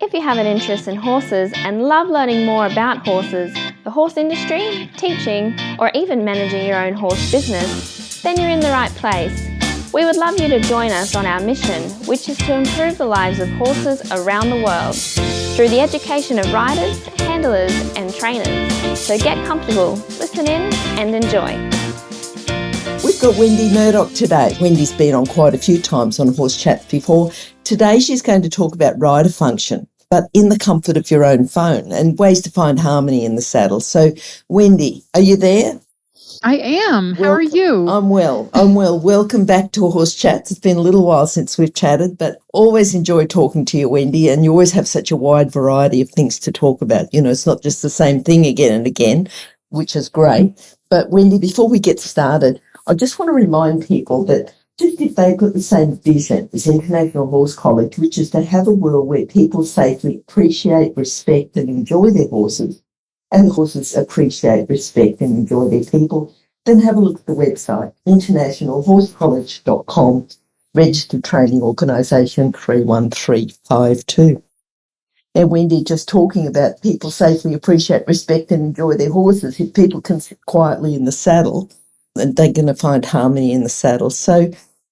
If you have an interest in horses and love learning more about horses, the horse industry, teaching, or even managing your own horse business, then you're in the right place. We would love you to join us on our mission, which is to improve the lives of horses around the world through the education of riders, handlers, and trainers. So get comfortable, listen in, and enjoy. We've got Wendy Murdoch today. Wendy's been on quite a few times on Horse Chats before. Today she's going to talk about rider function, but in the comfort of your own phone and ways to find harmony in the saddle. So, Wendy, are you there? I am. How are you? I'm well. Welcome back to Horse Chats. It's been a little while since we've chatted, but always enjoy talking to you, Wendy, and you always have such a wide variety of things to talk about. You know, it's not just the same thing again and again, which is great. But, Wendy, before we get started, I just want to remind people that just if they've got the same vision as International Horse College, which is to have a world where people safely appreciate, respect and enjoy their horses, and the horses appreciate, respect and enjoy their people, then have a look at the website, internationalhorsecollege.com, registered training organisation 31352. And Wendy, just talking about people safely appreciate, respect and enjoy their horses, if people can sit quietly in the saddle, and they're going to find harmony in the saddle. So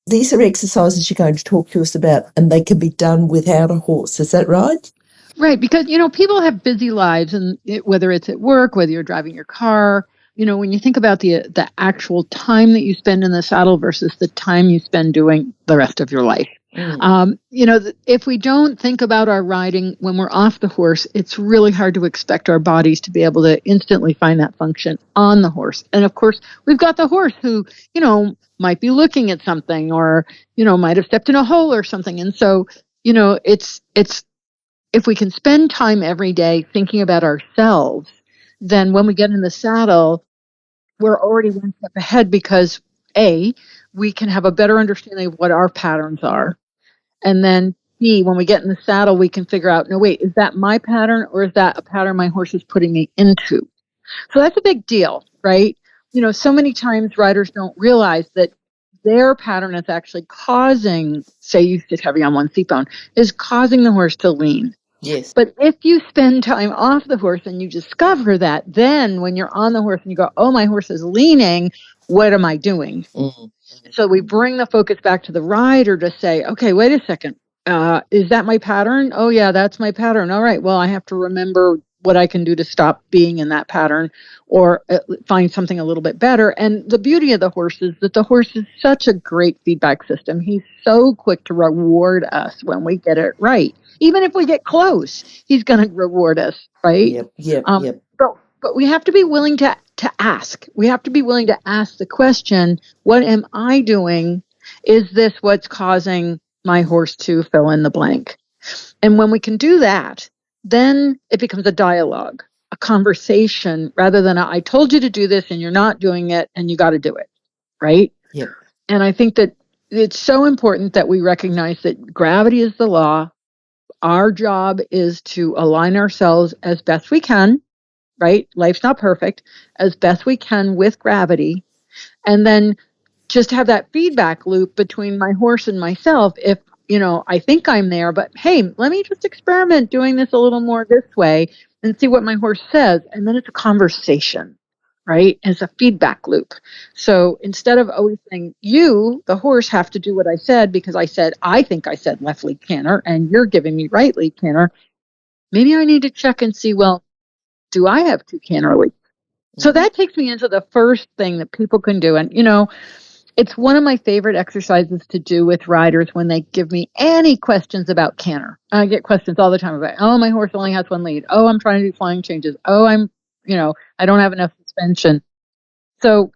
these are exercises you're going to talk to us about, and they can be done without a horse. Is that right? Right, because, people have busy lives, and whether it's at work, whether you're driving your car, when you think about the actual time that you spend in the saddle versus the time you spend doing the rest of your life. If we don't think about our riding when we're off the horse, it's really hard to expect our bodies to be able to instantly find that function on the horse. And of course, we've got the horse who, might be looking at something or, might have stepped in a hole or something. And so, it's if we can spend time every day thinking about ourselves, then when we get in the saddle, we're already one step ahead because A, we can have a better understanding of what our patterns are. And then B, when we get in the saddle, we can figure out, no, wait, is that my pattern or is that a pattern my horse is putting me into? So that's a big deal, right? So many times riders don't realize that their pattern is actually causing, say you sit heavy on one seat bone, is causing the horse to lean. Yes. But if you spend time off the horse and you discover that, then when you're on the horse and you go, oh, my horse is leaning, what am I doing? Mm-hmm. So we bring the focus back to the rider to say, okay, wait a second. Is that my pattern? Oh, yeah, that's my pattern. All right. Well, I have to remember what I can do to stop being in that pattern or find something a little bit better. And the beauty of the horse is that the horse is such a great feedback system. He's so quick to reward us when we get it right. Even if we get close, he's going to reward us, right? Yep. But we have to be willing to ask. We have to be willing to ask the question, what am I doing? Is this what's causing my horse to fill in the blank? And when we can do that, then it becomes a dialogue, a conversation, rather than I told you to do this and you're not doing it and you got to do it, right? Yep. And I think that it's so important that we recognize that gravity is the law. Our job is to align ourselves as best we can, right? Life's not perfect, as best we can with gravity. And then just have that feedback loop between my horse and myself. If, I think I'm there, but hey, let me just experiment doing this a little more this way and see what my horse says. And then it's a conversation, right? And it's a feedback loop. So instead of always saying, you, the horse, have to do what I said because I think I said left lead canter and you're giving me right lead canter, maybe I need to check and see, well, do I have two canter leads? So that takes me into the first thing that people can do. And, it's one of my favorite exercises to do with riders when they give me any questions about canter. I get questions all the time about, oh, my horse only has one lead. Oh, I'm trying to do flying changes. Oh, I don't have enough suspension. So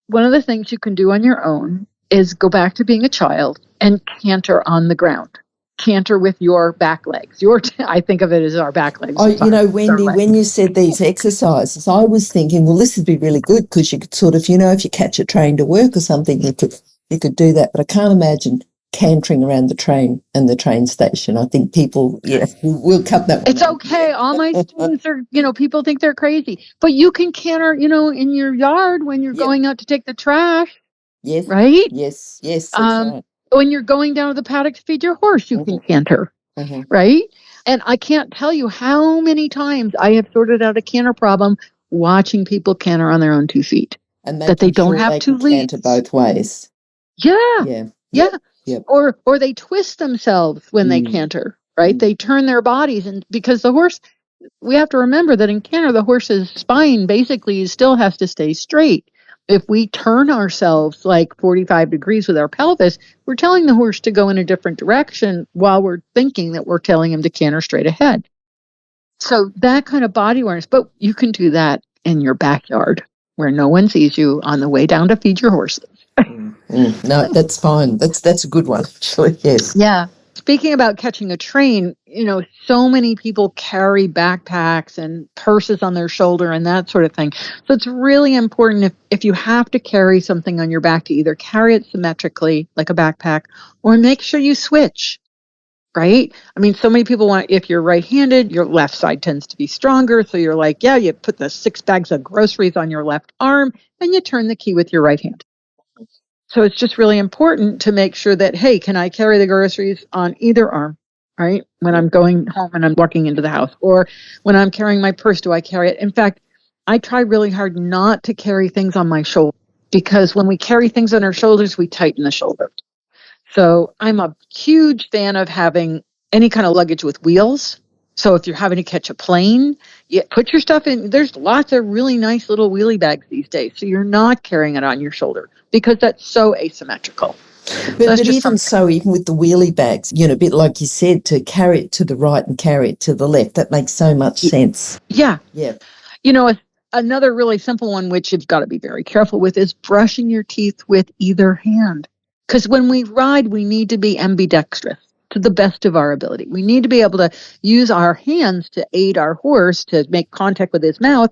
one of the things you can do on your own is go back to being a child and canter on the ground. Canter with your back legs. I think of it as our back legs. Oh, Wendy, when you said these exercises, I was thinking, well, this would be really good because you could sort of, if you catch a train to work or something, you could do that. But I can't imagine cantering around the train and the train station. I think people, we'll cut that one. It's okay. All my students are, people think they're crazy. But you can canter, in your yard when you're going out to take the trash. Yes. Right? Yes, that's right. When you're going down to the paddock to feed your horse, you can canter, right? And I can't tell you how many times I have sorted out a canter problem watching people canter on their own 2 feet. And that they don't sure have they 2 can canter leads. both ways. Yeah. Yeah. Yeah. Yep. Or they twist themselves when they canter, right? They turn their bodies, and because the horse, we have to remember that in canter, the horse's spine basically still has to stay straight. If we turn ourselves like 45 degrees with our pelvis, we're telling the horse to go in a different direction while we're thinking that we're telling him to canter straight ahead. So that kind of body awareness, but you can do that in your backyard where no one sees you on the way down to feed your horses. No, that's fine. That's a good one, actually. Yes. Yeah. Speaking about catching a train, so many people carry backpacks and purses on their shoulder and that sort of thing. So it's really important if you have to carry something on your back to either carry it symmetrically, like a backpack, or make sure you switch, right? I mean, so many people want, if you're right-handed, your left side tends to be stronger. So you're like, yeah, you put the 6 bags of groceries on your left arm and you turn the key with your right hand. So it's just really important to make sure that, hey, can I carry the groceries on either arm, right? When I'm going home and I'm walking into the house, or when I'm carrying my purse, do I carry it? In fact, I try really hard not to carry things on my shoulder, because when we carry things on our shoulders, we tighten the shoulder. So I'm a huge fan of having any kind of luggage with wheels. So if you're having to catch a plane, you put your stuff in. There's lots of really nice little wheelie bags these days. So you're not carrying it on your shoulder, because that's so asymmetrical. But even with the wheelie bags, a bit like you said, to carry it to the right and carry it to the left, that makes so much sense. Yeah. Yeah. Another really simple one, which you've got to be very careful with, is brushing your teeth with either hand. Because when we ride, we need to be ambidextrous to the best of our ability. We need to be able to use our hands to aid our horse to make contact with his mouth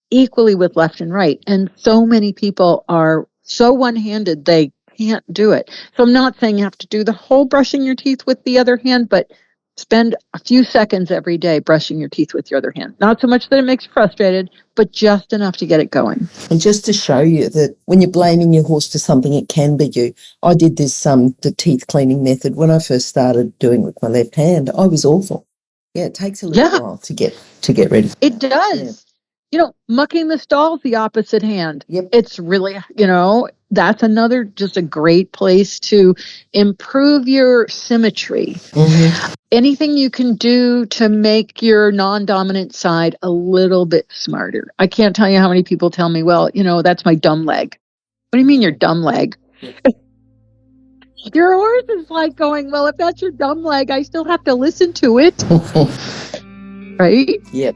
equally with left and right. And so many people are so one-handed, they can't do it. So I'm not saying you have to do the whole brushing your teeth with the other hand, but spend a few seconds every day brushing your teeth with your other hand. Not so much that it makes you frustrated, but just enough to get it going. And just to show you that when you're blaming your horse for something, it can be you. I did this, the teeth cleaning method when I first started doing it with my left hand. I was awful. Yeah, it takes a little while to get ready. It does. Yeah. Mucking the stalls the opposite hand. Yep. It's really, that's another just a great place to improve your symmetry. Mm-hmm. Anything you can do to make your non-dominant side a little bit smarter. I can't tell you how many people tell me, well, that's my dumb leg. What do you mean your dumb leg? Your horse is like going, well, if that's your dumb leg, I still have to listen to it. Right? Yep.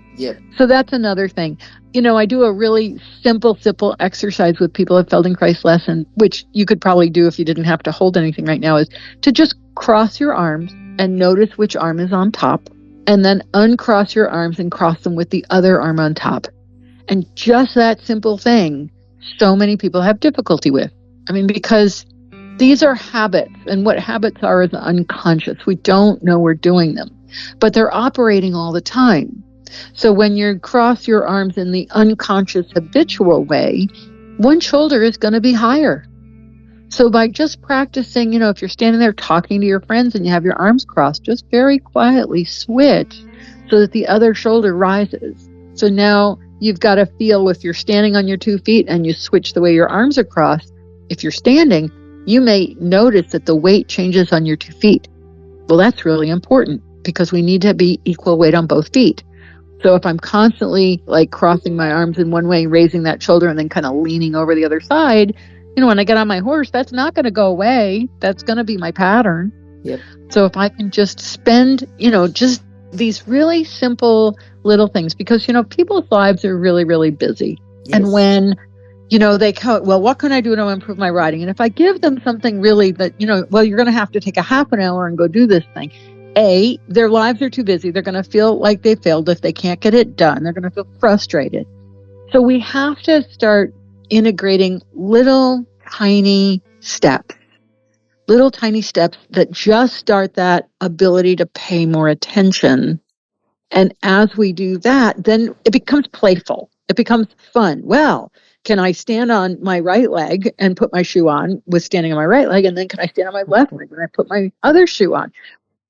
So that's another thing. I do a really simple exercise with people at Feldenkrais lesson, which you could probably do if you didn't have to hold anything right now, is to just cross your arms and notice which arm is on top, and then uncross your arms and cross them with the other arm on top. And just that simple thing, so many people have difficulty with. I mean, because these are habits, and what habits are is unconscious. We don't know we're doing them, but they're operating all the time. So when you cross your arms in the unconscious habitual way, one shoulder is going to be higher. So by just practicing, if you're standing there talking to your friends and you have your arms crossed, just very quietly switch so that the other shoulder rises. So now you've got to feel, if you're standing on your 2 feet and you switch the way your arms are crossed, if you're standing, you may notice that the weight changes on your 2 feet. Well, that's really important because we need to be equal weight on both feet. So if I'm constantly like crossing my arms in one way, raising that shoulder, and then kind of leaning over the other side, when I get on my horse, that's not going to go away. That's going to be my pattern. Yep. So if I can just spend, just these really simple little things, because, people's lives are really, really busy. Yes. And when, they come, well, what can I do to improve my riding? And if I give them something really that, well, you're going to have to take a half an hour and go do this thing. Their lives are too busy. They're going to feel like they failed if they can't get it done. They're going to feel frustrated. So we have to start integrating little tiny steps that just start that ability to pay more attention. And as we do that, then it becomes playful. It becomes fun. Well, can I stand on my right leg and put my shoe on with standing on my right leg? And then can I stand on my left leg when I put my other shoe on?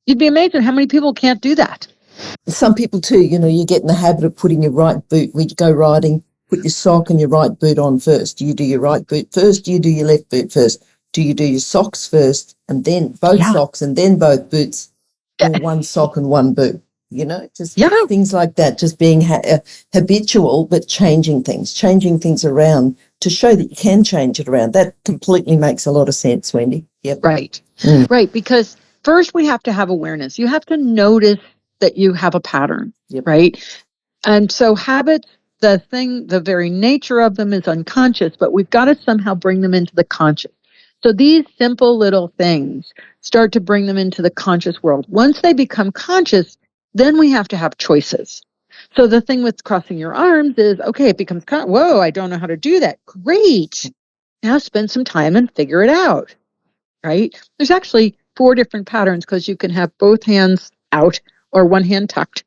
You'd be amazed at how many people can't do that. Some people too, you get in the habit of putting your right boot, when you go riding, put your sock and your right boot on first. Do you do your right boot first? Do you do your left boot first? Do you do your socks first and then both socks and then both boots, or one sock and one boot? Just things like that, just being habitual, but changing things around to show that you can change it around. That completely makes a lot of sense, Wendy. Yep. Right. Right. Because first we have to have awareness. You have to notice that you have a pattern, right? And so habits, the very nature of them is unconscious, but we've got to somehow bring them into the conscious. So these simple little things start to bring them into the conscious world. Once they become conscious, then we have to have choices. So the thing with crossing your arms is, okay, it becomes, whoa, I don't know how to do that. Great. Now spend some time and figure it out, right? There's actually 4 different patterns because you can have both hands out or one hand tucked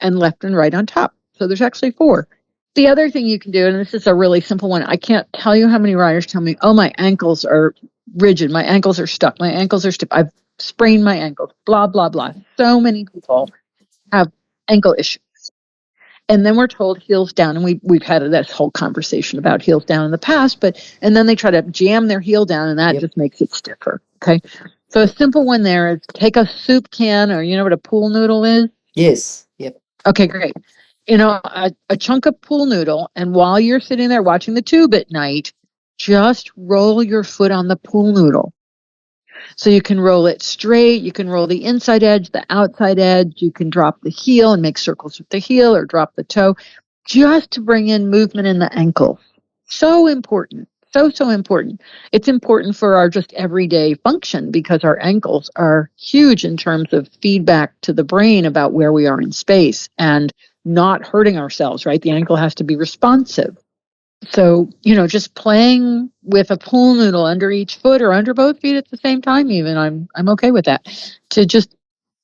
and left and right on top. So there's actually 4. The other thing you can do, and this is a really simple one, I can't tell you how many riders tell me, oh, my ankles are rigid, my ankles are stuck, my ankles are stiff, I've sprained my ankles, blah, blah, blah. So many people have ankle issues. And then we're told heels down, and we've had this whole conversation about heels down in the past, and then they try to jam their heel down, and that just makes it stiffer, okay? So a simple one there is take a soup can, or you know what a pool noodle is? Yes. Yep. Okay, great. A chunk of pool noodle, and while you're sitting there watching the tube at night, just roll your foot on the pool noodle. So you can roll it straight, you can roll the inside edge, the outside edge, you can drop the heel and make circles with the heel or drop the toe, just to bring in movement in the ankles. So important. So important. It's important for our just everyday function because our ankles are huge in terms of feedback to the brain about where we are in space and not hurting ourselves, right? The ankle has to be responsive. So, just playing with a pool noodle under each foot or under both feet at the same time, even I'm okay with that, to just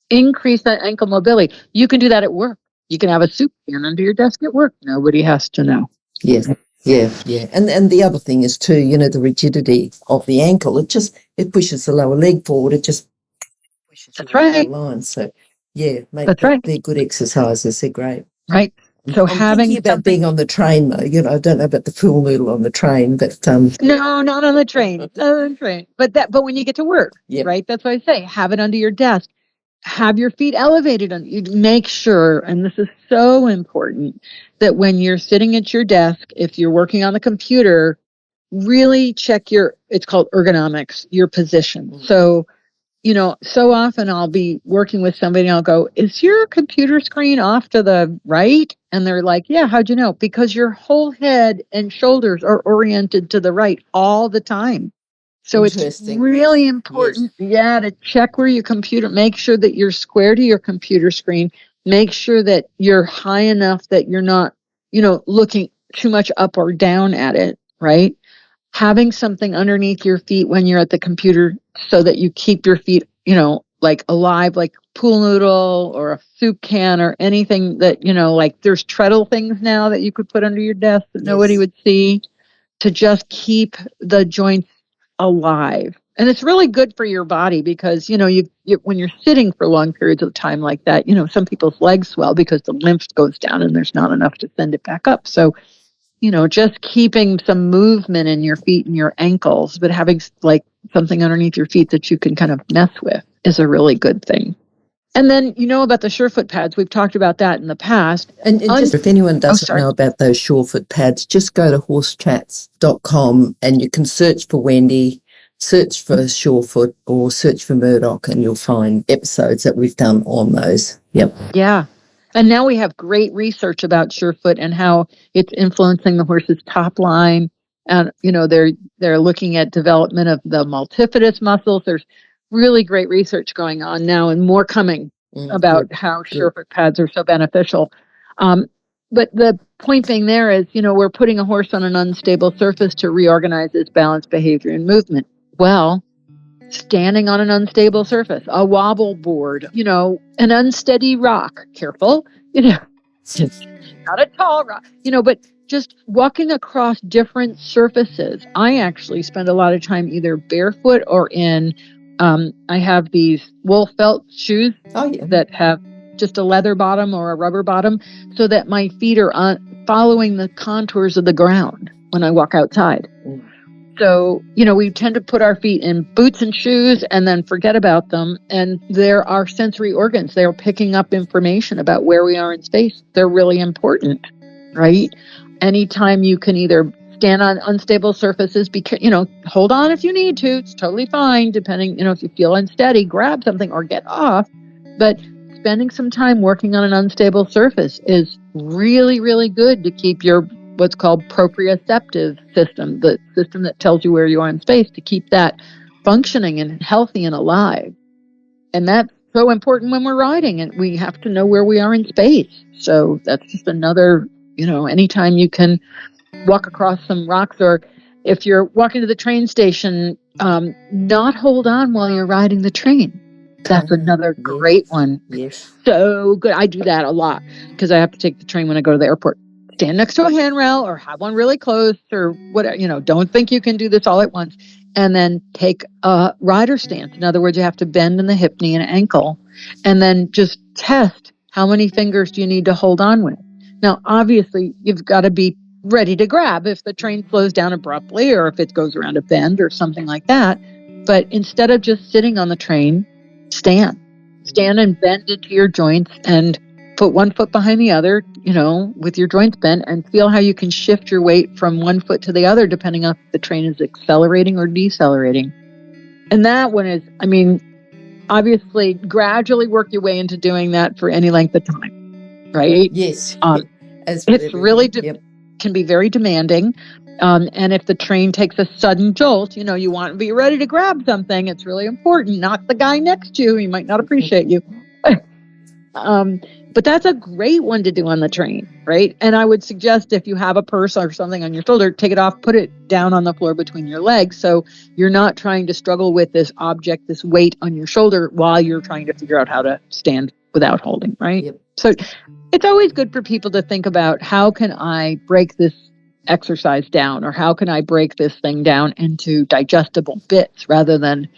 increase that ankle mobility. You can do that at work. You can have a soup can under your desk at work. Nobody has to know. Yes. Yeah. And the other thing is too, the rigidity of the ankle. It pushes the lower leg forward. It just pushes That's right. the line. So they're good exercises. They're great. Right. So I'm thinking about being on the train though. I don't know about the pool noodle on the train, but no, not on the train. Not on the train. But when you get to work, right? That's what I say. Have it under your desk. Have your feet elevated. You make sure, and this is so important, that when you're sitting at your desk, if you're working on the computer, really check it's called ergonomics, your position. So, so often I'll be working with somebody and I'll go, is your computer screen off to the right? And they're like, yeah, how'd you know? Because your whole head and shoulders are oriented to the right all the time. So it's really important, to check where your computer, make sure that you're square to your computer screen, make sure that you're high enough that you're not, looking too much up or down at it, right? Having something underneath your feet when you're at the computer so that you keep your feet, like alive, like pool noodle or a soup can or anything that, like there's treadle things now that you could put under your desk that nobody would see, to just keep the joints alive. And it's really good for your body because, you when you're sitting for long periods of time like that, some people's legs swell because the lymph goes down and there's not enough to send it back up. So, just keeping some movement in your feet and your ankles, but having like something underneath your feet that you can kind of mess with is a really good thing. And then, about the Surefoot pads, we've talked about that in the past. And just if anyone doesn't know about those Surefoot pads, just go to horsechats.com and you can search for Wendy, search for Surefoot or search for Murdoch and you'll find episodes that we've done on those. Yep. Yeah. And now we have great research about Surefoot and how it's influencing the horse's top line. And, they're looking at development of the multifidus muscles. There's really great research going on now and more coming about how Surefoot pads are so beneficial. But the point being there is, we're putting a horse on an unstable surface to reorganize its balance, behavior, and movement. Well, standing on an unstable surface, a wobble board, an unsteady rock, careful, not a tall rock, but just walking across different surfaces. I actually spend a lot of time either barefoot or in, I have these wool felt shoes that have just a leather bottom or a rubber bottom, so that my feet are following the contours of the ground when I walk outside. So, we tend to put our feet in boots and shoes and then forget about them. And they're our sensory organs. They're picking up information about where we are in space. They're really important, right? Anytime you can either stand on unstable surfaces, hold on if you need to. It's totally fine. Depending, if you feel unsteady, grab something or get off. But spending some time working on an unstable surface is really, really good to keep your what's called proprioceptive system, the system that tells you where you are in space, to keep that functioning and healthy and alive. And that's so important when we're riding, and we have to know where we are in space. So that's just another, anytime you can walk across some rocks, or if you're walking to the train station, not hold on while you're riding the train. That's another great one. Yes. So good. I do that a lot because I have to take the train when I go to the airport. Stand next to a handrail or have one really close, or whatever. Don't think you can do this all at once. And then take a rider stance. In other words, you have to bend in the hip, knee, and ankle. And then just test how many fingers do you need to hold on with. Now, obviously, you've got to be ready to grab if the train slows down abruptly or if it goes around a bend or something like that. But instead of just sitting on the train, stand and bend into your joints and put one foot behind the other, with your joints bent, and feel how you can shift your weight from one foot to the other depending on if the train is accelerating or decelerating. And that one is, obviously gradually work your way into doing that for any length of time, right? Yes. It's really can be very demanding. And if the train takes a sudden jolt, you want to be ready to grab something. It's really important. Not the guy next to you. He might not appreciate you. But that's a great one to do on the train, right? And I would suggest if you have a purse or something on your shoulder, take it off, put it down on the floor between your legs. So you're not trying to struggle with this object, this weight on your shoulder while you're trying to figure out how to stand without holding, right? Yep. So it's always good for people to think about, how can I break this exercise down, or how can I break this thing down into digestible bits rather than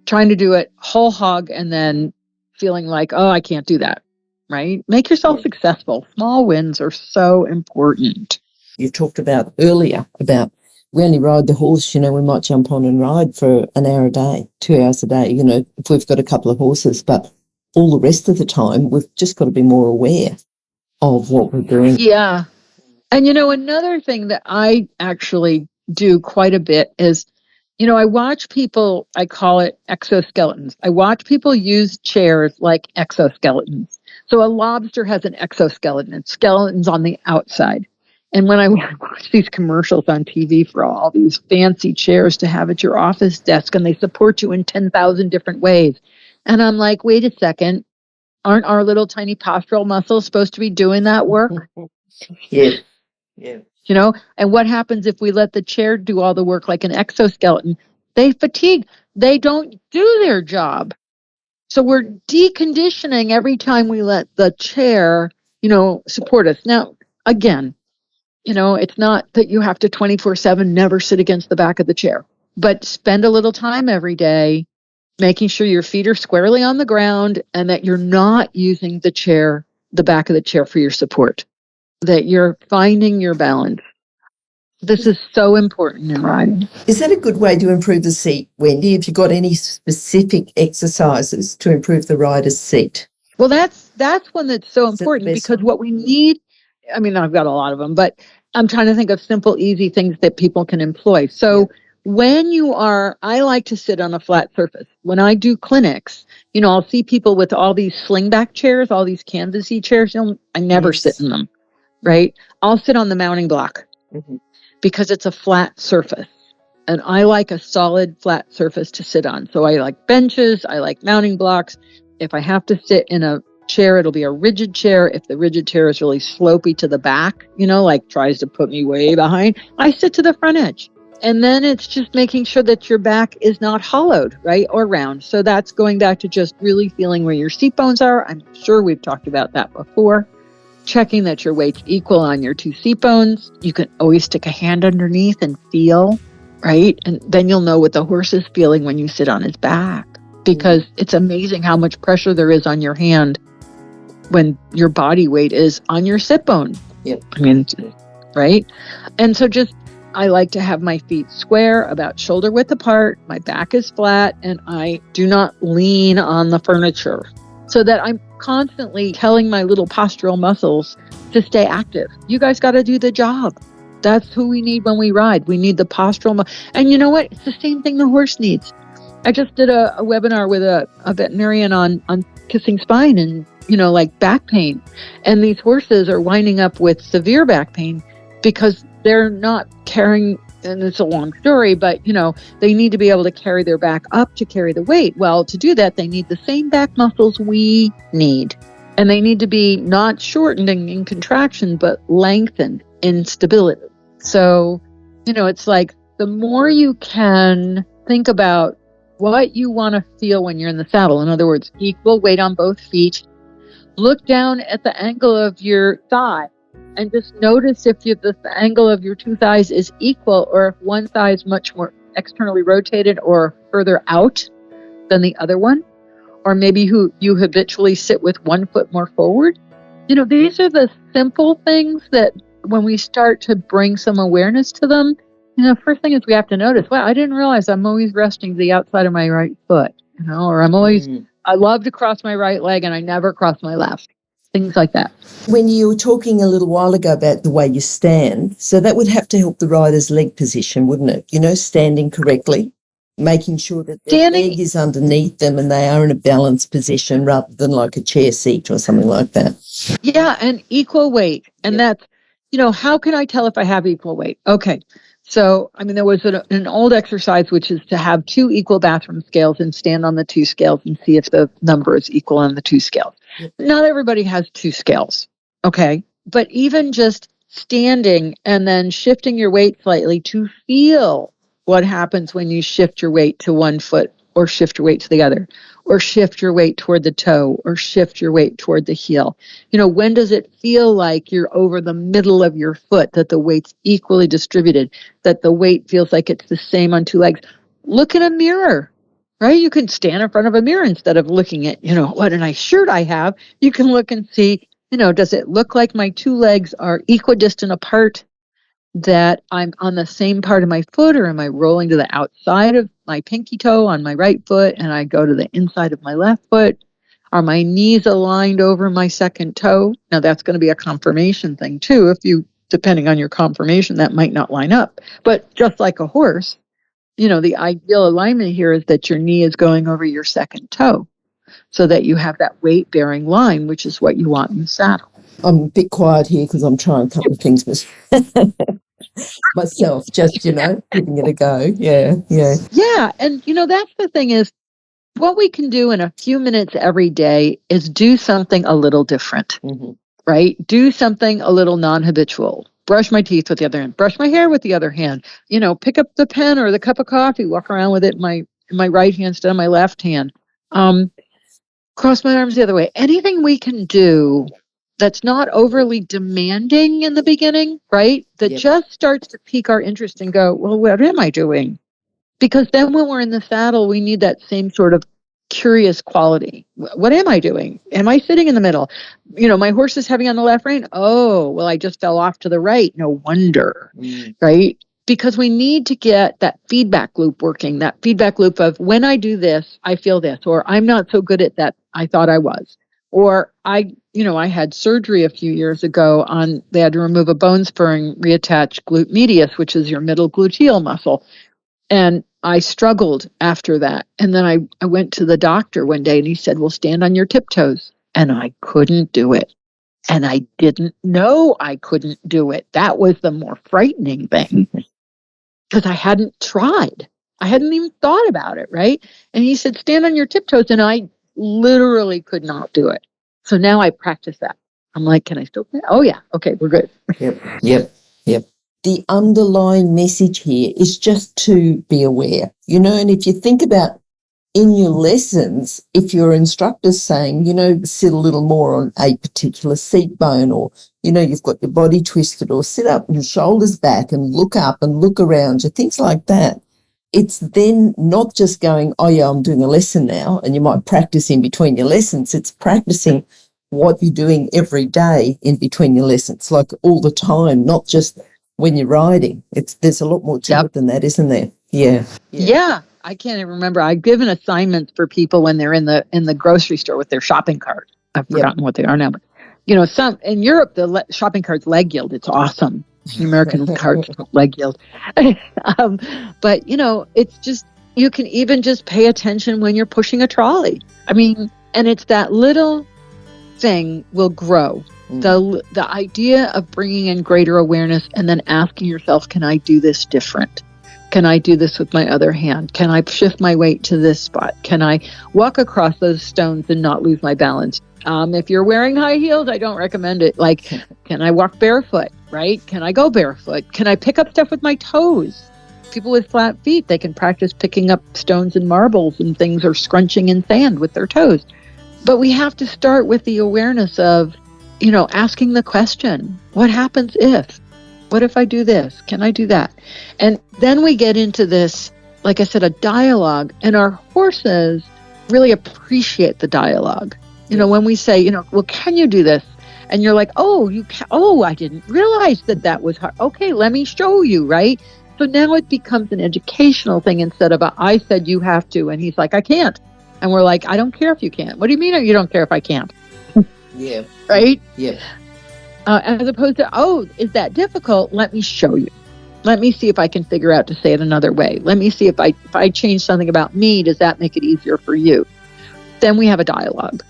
trying to do it whole hog and then feeling like, oh, I can't do that, right? Make yourself successful. Small wins are so important. You talked about earlier about we only ride the horse, we might jump on and ride for an hour a day, 2 hours a day, if we've got a couple of horses, but all the rest of the time, we've just got to be more aware of what we're doing. Yeah. And, another thing that I actually do quite a bit is, I watch people, I call it exoskeletons. I watch people use chairs like exoskeletons. So a lobster has an exoskeleton, and skeleton's on the outside. And when I watch these commercials on TV for all these fancy chairs to have at your office desk, and they support you in 10,000 different ways. And I'm like, wait a second, aren't our little tiny postural muscles supposed to be doing that work? Yes. Yeah. And what happens if we let the chair do all the work like an exoskeleton? They fatigue. They don't do their job. So we're deconditioning every time we let the chair, support us. Now, again, it's not that you have to 24/7 never sit against the back of the chair, but spend a little time every day making sure your feet are squarely on the ground and that you're not using the back of the chair for your support, that you're finding your balance. This is so important in riding. Is that a good way to improve the seat, Wendy? Have you got any specific exercises to improve the rider's seat? Well, that's one that's so important, because what we need, I've got a lot of them, but I'm trying to think of simple, easy things that people can employ. So when I like to sit on a flat surface. When I do clinics, I'll see people with all these slingback chairs, all these canvasy chairs. I never sit in them, right? I'll sit on the mounting block because it's a flat surface. And I like a solid flat surface to sit on. So I like benches, I like mounting blocks. If I have to sit in a chair, it'll be a rigid chair. If the rigid chair is really slopey to the back, like tries to put me way behind, I sit to the front edge. And then it's just making sure that your back is not hollowed, right, or round. So that's going back to just really feeling where your seat bones are. I'm sure we've talked about that before. Checking that your weight's equal on your two seat bones. You can always stick a hand underneath and feel, right? And then you'll know what the horse is feeling when you sit on his back, because it's amazing how much pressure there is on your hand when your body weight is on your sit bone. Yep. I mean, right? And so I like to have my feet square, about shoulder width apart. My back is flat, and I do not lean on the furniture, so that I'm constantly telling my little postural muscles to stay active. You guys got to do the job. That's who we need when we ride. We need the postural. And you know what? It's the same thing the horse needs. I just did a webinar with a veterinarian on kissing spine and, like back pain. And these horses are winding up with severe back pain because they're not carrying, and it's a long story, but, they need to be able to carry their back up to carry the weight. Well, to do that, they need the same back muscles we need. And they need to be not shortened in contraction, but lengthened in stability. So, it's like the more you can think about what you want to feel when you're in the saddle. In other words, equal weight on both feet. Look down at the angle of your thigh and just notice if the angle of your two thighs is equal, or if one thigh is much more externally rotated or further out than the other one. Or maybe you habitually sit with one foot more forward. These are the simple things that when we start to bring some awareness to them, first thing is we have to notice, wow, I didn't realize I'm always resting to the outside of my right foot, or I love to cross my right leg and I never cross my left. Things like that. When you were talking a little while ago about the way you stand, so that would have to help the rider's leg position, wouldn't it? Standing correctly, making sure that their leg is underneath them and they are in a balanced position rather than like a chair seat or something like that. Yeah, and equal weight. And that's, how can I tell if I have equal weight? Okay. So, there was an old exercise, which is to have two equal bathroom scales and stand on the two scales and see if the number is equal on the two scales. Yep. Not everybody has two scales. Okay. But even just standing and then shifting your weight slightly to feel what happens when you shift your weight to one foot or shift your weight to the other, or shift your weight toward the toe, or shift your weight toward the heel. When does it feel like you're over the middle of your foot, that the weight's equally distributed, that the weight feels like it's the same on two legs? Look in a mirror, right? You can stand in front of a mirror instead of looking at, what a nice shirt I have. You can look and see, does it look like my two legs are equidistant apart, that I'm on the same part of my foot, or am I rolling to the outside of my pinky toe on my right foot and I go to the inside of my left foot? Are my knees aligned over my second toe? Now that's going to be a confirmation thing too. Depending on your confirmation, that might not line up. But just like a horse, the ideal alignment here is that your knee is going over your second toe so that you have that weight bearing line, which is what you want in the saddle. I'm a bit quiet here because I'm trying a couple of things myself, just, giving it a go. Yeah. Yeah. And, that's the thing is, what we can do in a few minutes every day is do something a little different, right? Do something a little non-habitual. Brush my teeth with the other hand, brush my hair with the other hand, pick up the pen or the cup of coffee, walk around with it in my right hand instead of my left hand. Cross my arms the other way. Anything we can do that's not overly demanding in the beginning, right? That just starts to pique our interest and go, well, what am I doing? Because then when we're in the saddle, we need that same sort of curious quality. What am I doing? Am I sitting in the middle? My horse is heavy on the left rein. Oh, well, I just fell off to the right. No wonder, right? Because we need to get that feedback loop working, that feedback loop of when I do this, I feel this, or I'm not so good at that, I thought I was. Or I had surgery a few years ago they had to remove a bone spur and reattach glute medius, which is your middle gluteal muscle. And I struggled after that. And then I went to the doctor one day and he said, well, stand on your tiptoes. And I couldn't do it. And I didn't know I couldn't do it. That was the more frightening thing because I hadn't tried. I hadn't even thought about it, right? And he said, stand on your tiptoes. And I literally could not do it. So now I practice that. I'm like, can I still play? Oh, yeah. Okay, we're good. Yep. The underlying message here is just to be aware, and if you think about in your lessons, if your instructor's saying, sit a little more on a particular seat bone, or, you've got your body twisted, or sit up and your shoulders back and look up and look around you, things like that. It's then not just going, oh, yeah, I'm doing a lesson now, and you might practice in between your lessons. It's practicing what you're doing every day in between your lessons, like all the time, not just when you're riding. There's a lot more to it than that, isn't there? Yeah. I can't even remember. I've given assignments for people when they're in the grocery store with their shopping cart. I've forgotten what they are now, but some in Europe the shopping cart's leg yield. It's awesome. The American cart's leg yield. But it's just, you can even just pay attention when you're pushing a trolley. I mean, and it's that little thing will grow. The idea of bringing in greater awareness and then asking yourself, can I do this different? Can I do this with my other hand? Can I shift my weight to this spot? Can I walk across those stones and not lose my balance? If you're wearing high heels, I don't recommend it. Like, can I walk barefoot, right? Can I go barefoot? Can I pick up stuff with my toes? People with flat feet, they can practice picking up stones and marbles and things, or scrunching in sand with their toes. But we have to start with the awareness of, asking the question, what happens if? What if I do this? Can I do that? And then we get into this, like I said, a dialogue, and our horses really appreciate the dialogue. When we say, well, can you do this? And you're like, oh, you can. Oh, I didn't realize that was hard. Okay, let me show you, right? So now it becomes an educational thing instead of I said you have to, and he's like, I can't. And we're like, I don't care if you can't. What do you mean you don't care if I can't? Yeah. Right? Yeah. As opposed to, oh, is that difficult? Let me show you. Let me see if I can figure out to say it another way. Let me see if I change something about me, does that make it easier for you? Then we have a dialogue.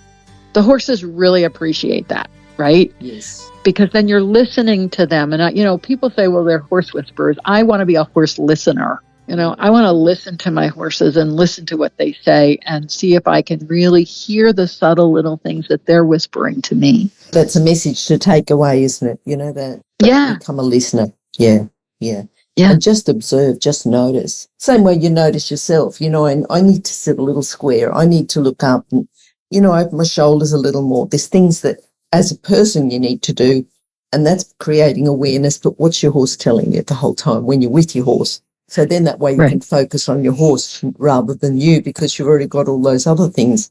The horses really appreciate that, right? Yes. Because then you're listening to them. And, people say, well, they're horse whisperers. I want to be a horse listener. I want to listen to my horses and listen to what they say and see if I can really hear the subtle little things that they're whispering to me. That's a message to take away, isn't it? That become a listener. Yeah. And just observe, just notice. Same way you notice yourself, and I need to sit a little square. I need to look up and, open my shoulders a little more. There's things that as a person you need to do, and that's creating awareness. But what's your horse telling you the whole time when you're with your horse? So then that way you can focus on your horse rather than you, because you've already got all those other things.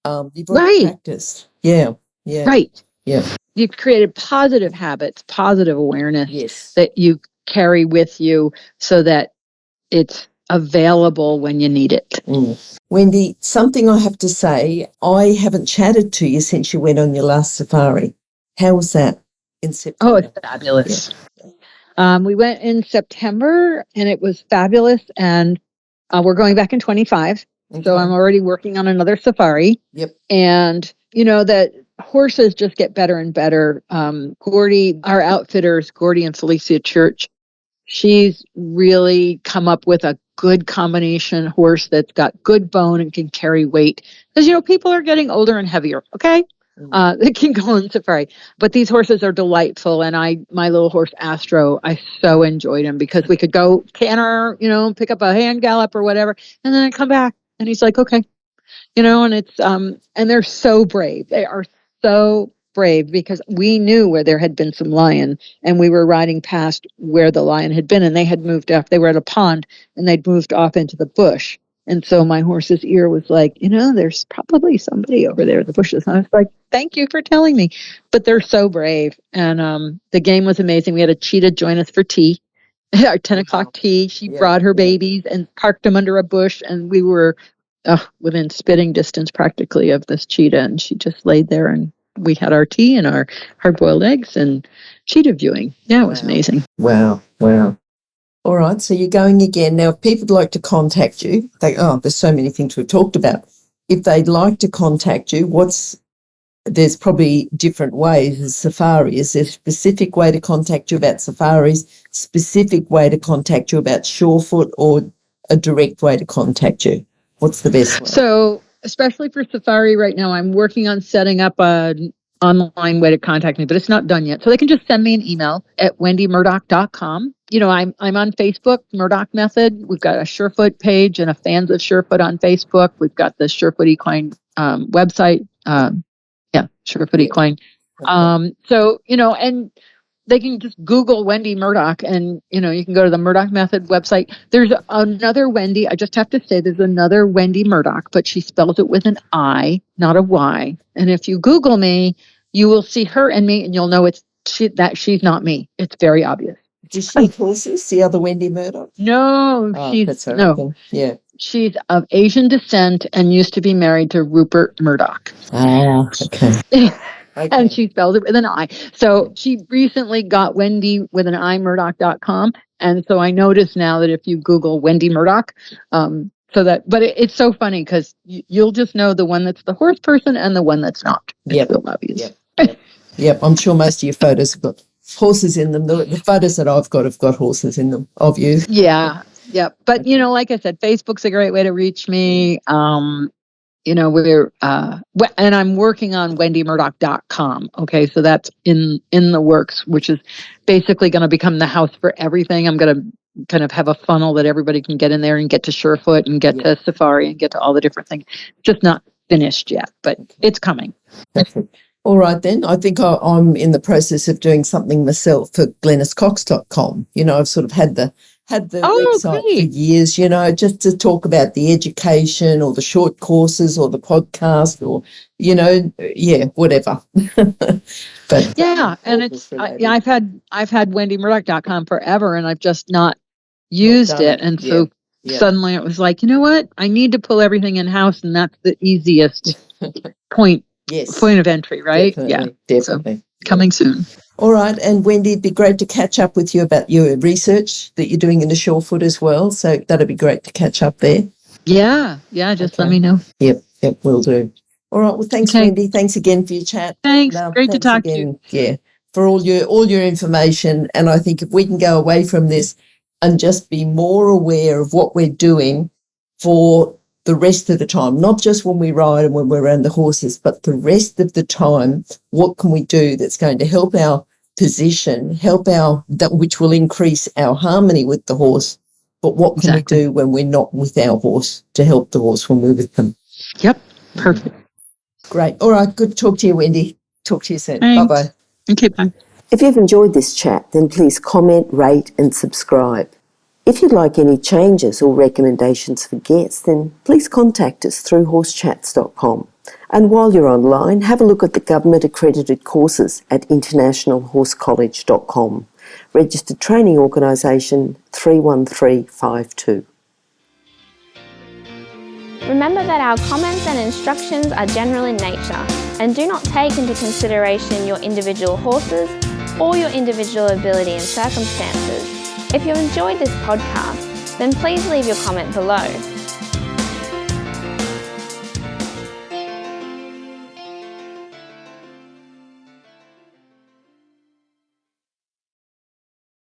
You've already practiced. Yeah. Right. Yeah. You've created positive habits, positive awareness that you carry with you so that it's available when you need it. Wendy, something I have to say, I haven't chatted to you since you went on your last safari. How was that in September? Oh, it's fabulous. We went in September and it was fabulous, and we're going back in 25. Okay. So I'm already working on another safari. Yep. And that horses just get better and better. Gordy, our outfitters, Gordy and Felicia Church, she's really come up with a good combination horse that's got good bone and can carry weight. Because, people are getting older and heavier. Okay. They can go on safari, but these horses are delightful. And my little horse Astro, I so enjoyed him because we could go canter, pick up a hand gallop or whatever, and then I come back and he's like, okay, and it's and they're so brave. They are so brave because we knew where there had been some lion, and we were riding past where the lion had been, and they had moved off. They were at a pond and they'd moved off into the bush. And so my horse's ear was like, there's probably somebody over there in the bushes. And I was like, thank you for telling me. But they're so brave. And the game was amazing. We had a cheetah join us for tea, our 10 o'clock tea. She brought her babies and parked them under a bush. And we were within spitting distance practically of this cheetah. And she just laid there, and we had our tea and our hard-boiled eggs and cheetah viewing. Yeah, it was amazing. Wow. All right, so you're going again. Now, if people would like to contact you, there's so many things we've talked about. If they'd like to contact you, there's probably different ways. The safari, is there a specific way to contact you about safaris, specific way to contact you about Surefoot, or a direct way to contact you? What's the best way? So, especially for safari right now, I'm working on setting up an online way to contact me, but it's not done yet. So they can just send me an email at wendymurdoch.com. I'm on Facebook, Murdoch Method. We've got a Surefoot page and a Fans of Surefoot on Facebook. We've got the Surefoot Equine website. Surefoot Equine. So, and they can just Google Wendy Murdoch, and you can go to the Murdoch Method website. There's another Wendy. I just have to say, there's another Wendy Murdoch, but she spells it with an I, not a Y. And if you Google me, you will see her and me, and you'll know she's not me. It's very obvious. Does she have horses? The other Wendy Murdoch? No, That's her. no. Yeah. She's of Asian descent and used to be married to Rupert Murdoch. Ah, okay. And she spells it with an I. So she recently got Wendy with an I Murdoch.com. And so I notice now that if you Google Wendy Murdoch, but it's so funny because you'll just know the one that's the horse person and the one that's not. It's real obvious. Yep. I'm sure most of your photos have got horses in them. The photos that I've got have got horses in them of you. Yeah. But, like I said, Facebook's a great way to reach me. We're and I'm working on wendymurdoch.com. Okay, so that's in the works, which is basically going to become the house for everything. I'm going to kind of have a funnel that everybody can get in there and get to Surefoot and get to Safari and get to all the different things. Just not finished yet, but it's coming. Perfect. All right, then. I think I'm in the process of doing something myself for glenyscox.com. I've sort of had the website for years, just to talk about the education or the short courses or the podcast or, whatever. But and it's I've had wendymurdoch.com forever, and I've just not used it. And so suddenly it was like, you know what? I need to pull everything in house, and that's the easiest point of entry, right? Definitely. So, coming soon. All right. And Wendy, it'd be great to catch up with you about your research that you're doing in the Surefoot as well. So that'd be great to catch up there. Yeah. Just let me know. Yep, will do. All right. Well, thanks, Wendy. Thanks again for your chat. Thanks. Great to talk to you. Yeah, for all your information. And I think if we can go away from this and just be more aware of what we're doing for the rest of the time, not just when we ride and when we're around the horses, but the rest of the time, what can we do that's going to help our position, which will increase our harmony with the horse, but what can we do when we're not with our horse to help the horse when we're with them? Yep, perfect. Great. All right, good to talk to you, Wendy. Talk to you soon. Thanks. Bye-bye. Okay, bye. If you've enjoyed this chat, then please comment, rate and subscribe. If you'd like any changes or recommendations for guests, then please contact us through horsechats.com. And while you're online, have a look at the government-accredited courses at internationalhorsecollege.com. Registered Training Organisation 31352. Remember that our comments and instructions are general in nature and do not take into consideration your individual horses or your individual ability and circumstances. If you enjoyed this podcast, then please leave your comment below.